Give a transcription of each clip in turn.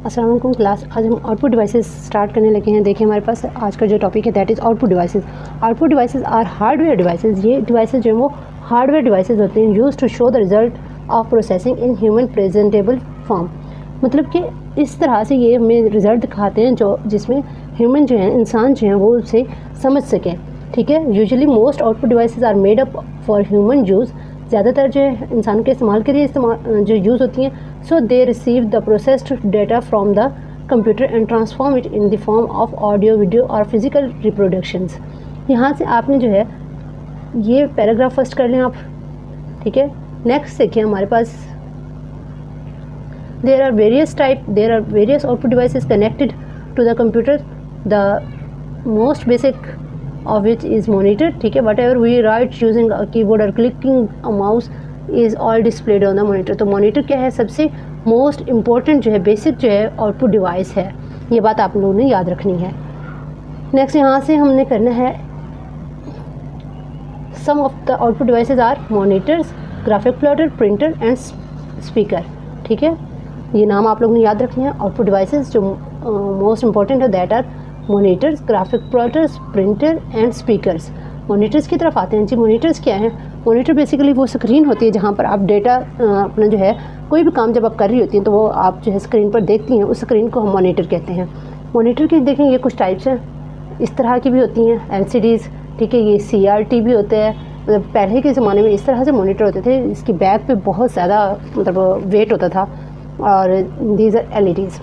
अस्सलाम वालेकुम क्लास। आज हम आउटपुट डिवाइसेस स्टार्ट करने लगे हैं। देखिए हमारे पास आज का जो टॉपिक है that is output devices. Output devices are hardware devices. ये डिवाइसेस जो हैं वो हार्डवेयर डिवाइसेस होते हैं use to show the result of processing in human presentable form. मतलब कि इस तरह से ये हमें रिज़ल्ट दिखाते हैं जो जिसमें ह्यूमन जो है, इंसान जो हैं वो उसे समझ सकें। ठीक है। Usually most output devices are made up for human use. ज़्यादातर जो है इंसान के इस्तेमाल के लिए जो यूज़ होती हैं। So they receive the processed data from the computer and transform it in the form of audio, video और फिजिकल रिप्रोडक्शंस। यहाँ से आपने जो है ये पैराग्राफ फर्स्ट कर लें आप। ठीक है। नेक्स्ट देखिए हमारे पास there are various output devices connected to the computer, the most basic of which is monitor. ठीक है। whatever we write using a keyboard or clicking a mouse is all displayed on the monitor. तो monitor क्या है, सबसे most important जो है, basic जो है output device है। ये बात आप लोगों ने याद रखनी है। नेक्स्ट यहाँ से हमने करना है some of the output devices are monitors, graphic plotter, printer and speaker. ठीक है। ये नाम आप लोगों ने याद रखने हैं। आउटपुट डिवाइसेस जो मोस्ट इंपॉर्टेंट है that are monitors, graphic plotters, printer and speakers. Monitors की तरफ आते हैं जी। मोनीटर्स क्या है? मोनीटर बेसिकली वो स्क्रीन होती है जहाँ पर आप डेटा अपना जो है कोई भी काम जब आप कर रही होती हैं तो वो आप जो है स्क्रीन पर देखती हैं, उस स्क्रीन को हम मोनीटर कहते हैं। मोनीटर की देखें ये कुछ टाइप्स हैं, इस तरह की भी होती हैं LCDs। ठीक है। ये CRT भी होते हैं। मतलब पहले के ज़माने में इस तरह से मोनीटर होते थे, इसकी बैक पे बहुत ज़्यादा मतलब वेट होता था। और दीज आर LEDs।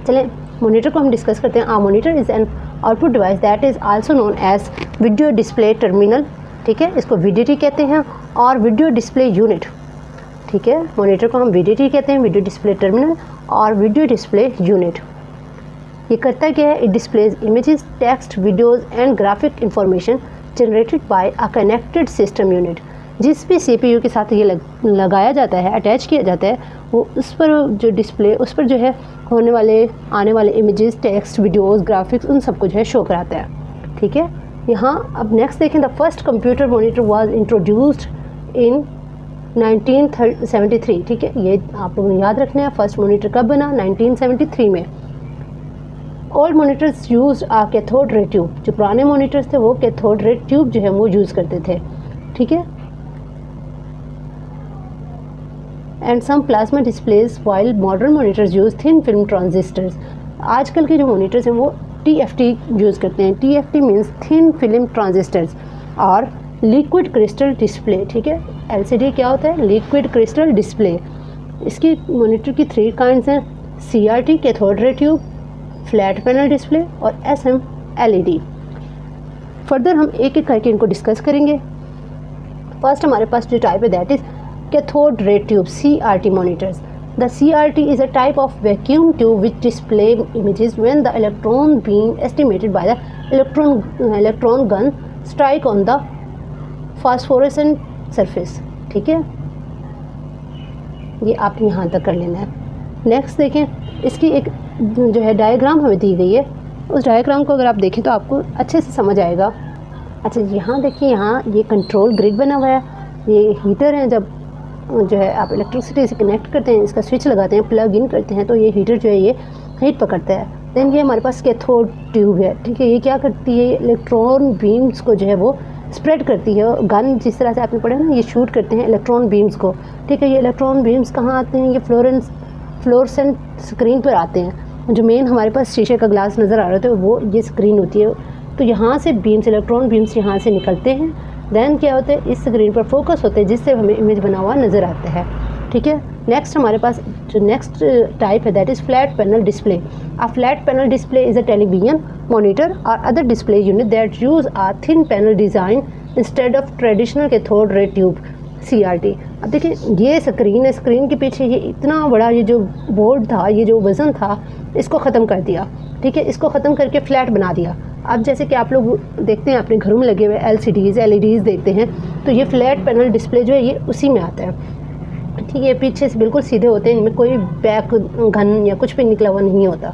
चलें मोनीटर को हम डिस्कस करते हैं। Monitor is an output device that is also known as video display terminal. ठीक है। इसको VDT कहते हैं और वीडियो डिस्प्ले यूनिट। ठीक है। मोनीटर को हम VDT कहते हैं, वीडियो डिस्प्ले टर्मिनल और वीडियो डिस्प्ले यूनिट। ये करता क्या है? It displays images, text, videos and graphic information generated by a connected system unit. जिस भी CPU के साथ ये लगाया जाता है, अटैच किया जाता है, वो उस पर जो डिस्प्ले, उस पर जो है होने वाले आने वाले इमेजेस, टेक्स्ट, वीडियोस, ग्राफिक्स, उन सबको जो है शो कराता है। ठीक है। यहाँ अब नेक्स्ट देखें। The first computer monitor was introduced in 1973। ठीक है। ये आप लोगों ने याद रखना है। फर्स्ट मॉनिटर कब बना? 1973 में। ओल्ड मॉनिटर्स यूज आ कैथोड रे ट्यूब। जो पुराने मॉनिटर्स थे वो कैथोड रे ट्यूब जो है वो यूज़ करते थे। ठीक है। And some plasma displays while modern monitors use thin film transistors. आजकल के जो मॉनिटर्स हैं वो TFT यूज़ करते हैं। TFT means thin film transistors और लिक्विड क्रिस्टल डिस्प्ले। ठीक है। LCD क्या होता है? Liquid crystal display. इसकी मॉनिटर की 3 काइंड्स हैं, CRT cathode ray tube, flat panel display और SM LED। फर्दर हम एक एक करके इनको डिस्कस करेंगे। फर्स्ट हमारे पास जो टाइप है that is cathode ray tube CRT monitors. The CRT is a type of vacuum tube which display images when the electron beam estimated by the electron gun strike on the phosphorescent surface. ठीक है। ये आपने यहाँ तक कर लेना है। Next देखें, इसकी एक जो है डायग्राम हमें दी गई है। उस डायग्राम को अगर आप देखें तो आपको अच्छे से समझ आएगा। अच्छा यहाँ देखिए, यहाँ ये कंट्रोल ग्रिड बना हुआ है। ये हीटर है। जब जो है आप इलेक्ट्रिसिटी से कनेक्ट करते हैं, इसका स्विच लगाते हैं, प्लग इन करते हैं तो ये हीटर जो है ये हीट पकड़ता है। देन ये हमारे पास कैथोड ट्यूब है। ठीक है। ये क्या करती है? इलेक्ट्रॉन बीम्स को जो है वो स्प्रेड करती है। गन जिस तरह से आपने पढ़ा ना, ये शूट करते हैं इलेक्ट्रॉन बीम्स को। ठीक है। ये इलेक्ट्रॉन बीम्स कहाँ आते हैं? ये फ्लोरेसेंट स्क्रीन पर आते हैं। जो मेन हमारे पास शीशे का ग्लास नज़र आ रहा था वो ये स्क्रीन होती है। तो यहाँ से बीम्स, इलेक्ट्रॉन बीम्स यहाँ से निकलते हैं। देन क्या होता है? इस स्क्रीन पर फोकस होते हैं जिससे हमें इमेज बना हुआ नज़र आता है। ठीक है। नेक्स्ट हमारे पास जो नेक्स्ट टाइप है that is flat panel display. A flat panel display is a television monitor और other display unit that use a thin panel design instead of traditional cathode ray tube CRT। अब देखिए ये screen है, screen के पीछे ये इतना बड़ा ये जो बोर्ड था, ये जो वज़न था, इसको ख़त्म कर दिया। ठीक है। इसको ख़त्म करके फ्लैट बना दिया। अब जैसे कि आप लोग देखते हैं अपने घरों में लगे हुए LCDs LEDs देखते हैं, तो ये फ्लैट पैनल डिस्प्ले जो है ये उसी में आता है। ठीक है। पीछे से बिल्कुल सीधे होते हैं, इनमें कोई बैक घन या कुछ भी निकला हुआ नहीं होता।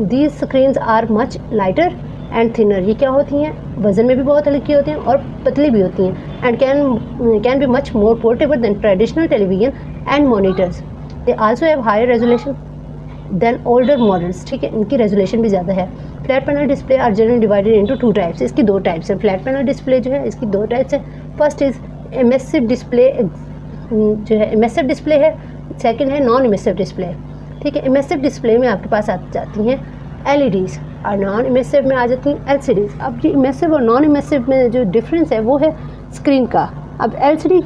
These screens are much lighter and thinner. ये क्या होती हैं? वज़न में भी बहुत हल्की होती हैं और पतली भी होती हैं। And can be much more portable than traditional television and monitors. They also have higher resolution then older models, ठीक है, इनकी रेजोल्यूशन भी ज़्यादा है। Flat panel display are generally divided into 2 types, इसकी 2 टाइप्स हैं। फ्लैट पैनल डिस्प्ले जो है इसकी 2 टाइप्स है। फर्स्ट इज़ इमर्सिव डिस्प्ले, जो है इमर्सिव डिस्प्ले है। सेकंड है नॉन इमर्सिव डिस्प्ले, ठीक है। इमर्सिव डिस्प्ले में आपके पास आ जाती हैं LEDs और नॉन इमर्सिव में आ जाती हैं LCDs। अब ये इमर्सिव और नॉन इमर्सिव में जो डिफरेंस है वो है स्क्रीन का। अब LCD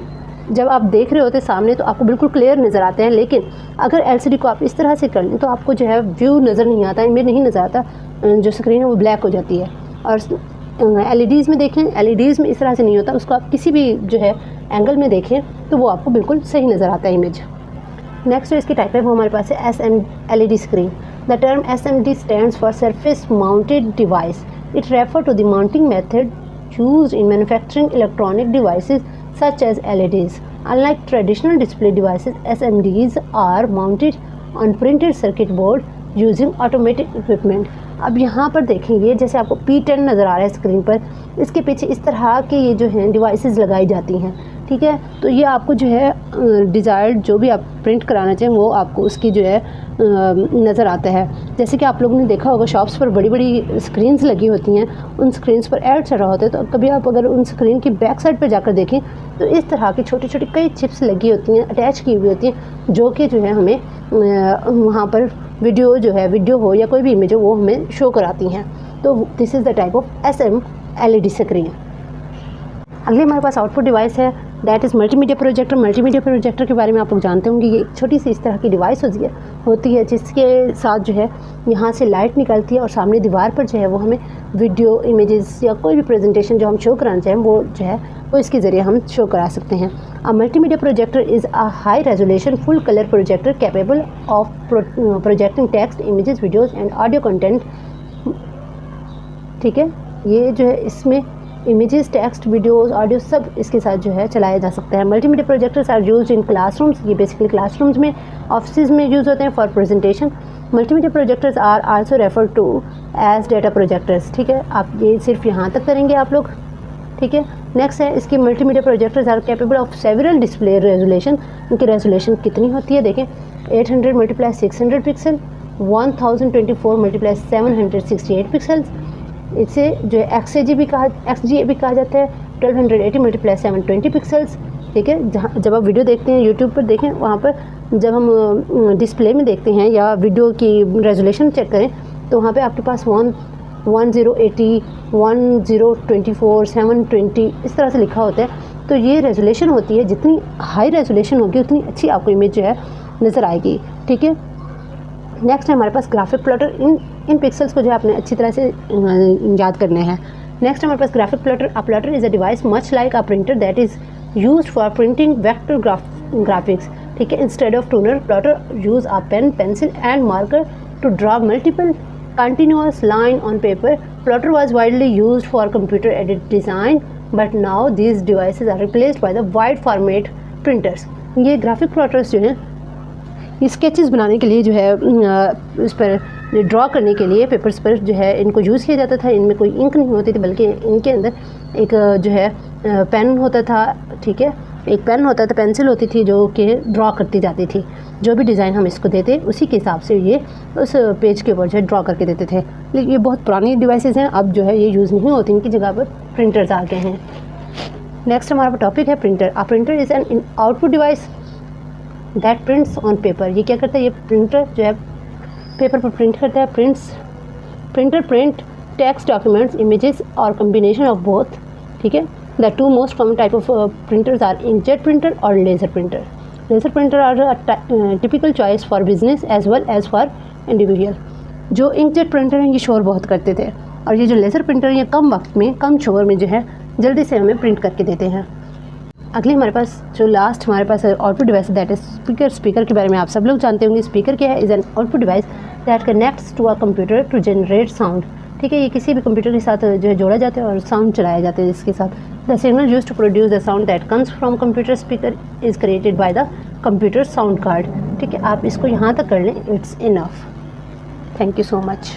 जब आप देख रहे होते सामने तो आपको बिल्कुल क्लियर नज़र आते हैं, लेकिन अगर LCD को आप इस तरह से कर लें तो आपको जो है व्यू नज़र नहीं आता, इमेज नहीं नज़र आता, जो स्क्रीन है वो ब्लैक हो जाती है। और LEDs में देखें, LEDs में इस तरह से नहीं होता, उसको आप किसी भी जो है एंगल में देखें तो वो आपको बिल्कुल सही नज़र आता है इमेज। नेक्स्ट जो इसकी टाइप है वो हमारे पास है SMLED screen. The term SMD stands for surface mounted device. It refer to the mounting method used in manufacturing electronic devices such as LEDs. Unlike traditional display devices, SMDs are mounted on printed circuit board using automatic equipment. अब यहाँ पर देखेंगे जैसे आपको P10 नज़र आ रहा है screen पर, इसके पीछे इस तरह के ये जो हैं डिवाइसेस लगाई जाती हैं, ठीक है। तो ये आपको जो है डिज़ायर्ड जो भी आप प्रिंट कराना चाहें वो आपको उसकी जो है नज़र आता है। जैसे कि आप लोगों ने देखा होगा शॉप्स पर बड़ी बड़ी स्क्रीन्स लगी होती हैं, उन स्क्रीन्स पर ऐड चल रहा होता है, तो कभी आप अगर उन स्क्रीन की बैक साइड पर जाकर देखें तो इस तरह की छोटी छोटी कई चिप्स लगी होती हैं, अटैच की हुई होती हैं, जो कि जो है हमें वहाँ पर वीडियो हो या कोई भी इमेज हो वो हमें शो कराती हैं। तो this is the type of SMLED screen. अगली हमारे पास आउटपुट डिवाइस है, that is multimedia projector. Multimedia projector के बारे में आप लोग जानते होंगे, ये एक छोटी सी इस तरह की डिवाइस होती है जिसके साथ जो है यहाँ से लाइट निकलती है और सामने दीवार पर जो है वो हमें वीडियो, इमेजेस या कोई भी प्रेजेंटेशन जो हम शो कराना चाहें वो जो है वो इसके ज़रिए हम शो करा सकते हैं। A multimedia projector is a high resolution full colour projector capable of projecting text, images, videos and audio content, ठीक है। ये जो है इसमें इमेजेस, टेक्स्ट, वीडियोस, ऑडियो सब इसके साथ जो है चलाया जा सकता है। Multimedia projectors are used in classrooms, ये बेसिकली क्लासरूम्स में, ऑफिस में यूज़ होते हैं for presentation. Multimedia projectors are also refer to as data projectors, ठीक है। आप ये सिर्फ यहाँ तक करेंगे आप लोग, ठीक है। नेक्स्ट है इसकी multimedia projectors are capable of several display resolution. इनकी रेजोल्यूशन कितनी होती है देखें, 800 × 600 पिक्सल, 1024 × 768 पिक्सल्स। इसे जो है XAG भी कहा जाता है, 1280 × 720 पिक्सल्स, ठीक है। जहाँ जब आप वीडियो देखते हैं यूट्यूब पर देखें, वहाँ पर जब हम डिस्प्ले में देखते हैं या वीडियो की रेजोल्यूशन चेक करें तो वहाँ पे आपके पास 1080, 1024, 720 इस तरह से लिखा होता है। तो ये रेजोल्यूशन होती है, जितनी हाई रेजोल्यूशन होगी उतनी अच्छी आपको इमेज जो है नज़र आएगी, ठीक है। नेक्स्ट है हमारे पास ग्राफिक प्लॉटर। इन पिक्सल्स को जो है आपने अच्छी तरह से याद करने हैं। नेक्स्ट हमारे पास graphic plotter. A plotter is a device much like a printer that is used for printing vector graphics, ठीक है। Instead of toner, plotter use a pen, pencil and marker to draw multiple continuous line on paper. Plotter was widely used for computer aided design, but now these devices are replaced by the wide format printers. ये graphic plotters जो हैं ये sketches बनाने के लिए जो है इस पर ड्रॉ करने के लिए पेपर्स पर जो है इनको यूज़ किया जाता था। इनमें कोई इंक नहीं होती थी, बल्कि इनके अंदर एक जो है पेन होता था, ठीक है। एक पेन होता था, पेंसिल होती थी जो कि ड्रॉ करती जाती थी। जो भी डिज़ाइन हम इसको देते उसी के हिसाब से ये उस पेज के ऊपर जो है ड्रॉ करके देते थे। लेकिन ये बहुत पुरानी डिवाइसेस हैं, अब जो है ये यूज़ नहीं होती, इनकी जगह पर प्रिंटर्स आ गए हैं। नेक्स्ट हमारा टॉपिक है printer. A printer is an output device that prints on paper. ये क्या करता है, ये प्रिंटर जो है पेपर पर प्रिंट करता है। Printer print text, documents, images और कम्बिनेशन ऑफ बोथ, ठीक है। The two most common type of printers are inkjet printer or laser printer. Laser printer are a typical choice for business as well as for individual. जो inkjet printer हैं ये शोर बहुत करते थे, और ये जो लेज़र प्रिंटर ये कम वक्त में, कम शोर में जो है जल्दी से हमें प्रिंट करके देते हैं। अगली हमारे पास जो लास्ट हमारे पास output device that is speaker. Speaker के बारे में आप सब लोग जानते होंगे। स्पीकर क्या है, is an output device that connects to a computer to generate sound, ठीक है। ये किसी भी कंप्यूटर के साथ जो है जोड़ा जाता है और साउंड चलाया जाता है इसके साथ। The signal used to produce the sound that comes from computer speaker is created by the computer sound card, ठीक है। आप इसको यहाँ तक कर लें, it's enough. Thank you so much.